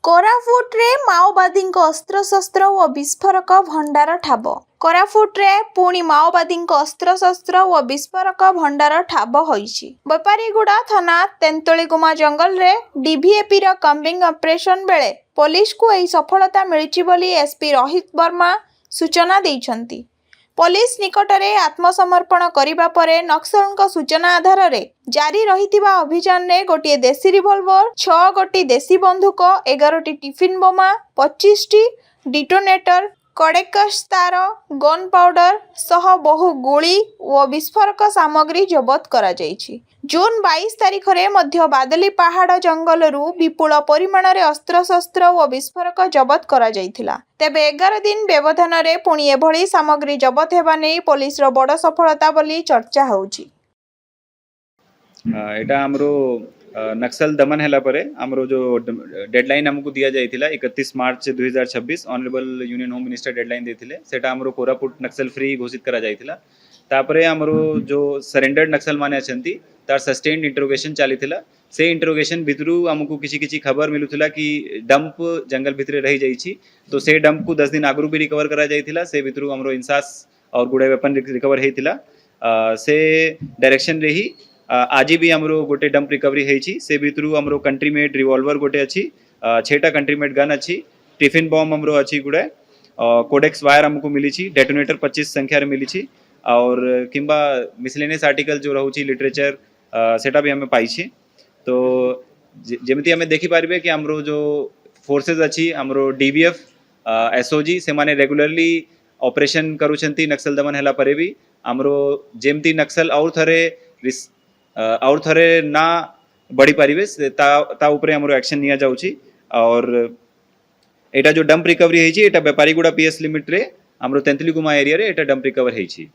କୋରାପୁଟରେ ମାଓବାଦୀଙ୍କ ଅସ୍ତ୍ରଶସ୍ତ୍ର ଓ ବିସ୍ଫୋରକ ଭଣ୍ଡାର ଠାବ। କୋରାପୁଟରେ ପୁଣି ମାଓବାଦୀଙ୍କ ଅସ୍ତ୍ରଶସ୍ତ୍ର ଓ ବିସ୍ଫୋରକ ଭଣ୍ଡାର ଠାବ ହୋଇଛି। ବେପାରୀଗୁଡ଼ା ଥାନା ତେନ୍ତୁଳିଗୁମା ଜଙ୍ଗଲରେ ଡିଭିଏପିର କମ୍ବିଂ ଅପରେସନ ବେଳେ ପୋଲିସକୁ ଏହି ସଫଳତା ମିଳିଛି ବୋଲି ଏସ୍ପି ରୋହିତ ବର୍ମା ସୂଚନା ଦେଇଛନ୍ତି। ପୋଲିସ ନିକଟରେ ଆତ୍ମସମର୍ପଣ କରିବା ପରେ ନକ୍ସଲଙ୍କ ସୂଚନା ଆଧାରରେ ଜାରି ରହିଥିବା ଅଭିଯାନରେ ଗୋଟିଏ ଦେଶୀ ରିଭଲଭର, 6 ଗୋଟି ଦେଶୀ ବନ୍ଧୁକ, 11ଟି ଟିଫିନ୍ ବୋମା, 25ଟି ଡିଟୋନେଟର, କଡ଼େକସ୍ ତାର, ଗନ୍ ପାଉଡର ସହ ବହୁ ଗୁଳି ଓ ବିସ୍ଫୋରକ ସାମଗ୍ରୀ ଜବତ କରାଯାଇଛି। ଜୁନ୍ 22 ତାରିଖରେ ମଧ୍ୟ ବାଦଲି ପାହାଡ଼ ଜଙ୍ଗଲରୁ ବିପୁଳ ପରିମାଣରେ ଅସ୍ତ୍ରଶସ୍ତ୍ର ଓ ବିସ୍ଫୋରକ ଜବତ କରାଯାଇଥିଲା। ତେବେ 11 ଦିନ ବ୍ୟବଧାନରେ ପୁଣି ଏଭଳି ସାମଗ୍ରୀ ଜବତ ହେବା ନେଇ ପୋଲିସର ବଡ଼ ସଫଳତା ବୋଲି ଚର୍ଚ୍ଚା ହେଉଛି। एटा हमरो नक्सल दमन हैला परे हमरो जो डेडलाइन हमको दिया जाइथिला 31 March 2026 honourable union home minister deadline देथिले सेटा हमरो कोरापुट नक्सल फ्री घोषित करा जाइथिला। तापरे हमरो जो सरेंडर्ड नक्सल माने अछंती तार सस्टेन्ड इंटरोगेशन चलीथिला। से इंटरोगेशन भितरु हमको किछि खबर मिलुथिला कि डंप जंगल भितरे रही जाइछि। तो से डंप को 10 दिन आगु भी रिकवर करा जाइथिला। से भितरु हमरो इंसास और गुडे वेपन रिकवर हेतिला। से डायरेक्शन रे ही आज भी हमरो गोटे डंप रिकवरी हेछि। से भितरु हमरो कंट्री मेड रिवॉल्वर गोटे अछि, 6टा कंट्री मेड गन अछि, टिफिन बम हमरो अछि गुडे, कोडेक्स वायर हमको मिली छी, डेटोनेटर 25 संख्या रे मिली छी और किंबा मिसलेनियस आर्टिकल जो रहउछि लिटरेचर सेटा भी हमें पाई छी। तो जेमिति हमें देखि पारिबे कि हमरो जो फोर्सेस अछि हमरो डीबीएफ एसओजी से माने रेगुलरली ऑपरेशन करूछंती नक्सल दमन हैला परे भी हमरो जेमिति नक्सल और थरे ना बढ़ी पारिबे ता उपरे हमरो एक्शन निया जाउछि। और एटा जो डंप रिकवरी हेछि एटा व्यापारी गुडा पीएस लिमिट रे हमरो तेंतुलीगुमा एरिया रे एटा डंप रिकवर हेछि।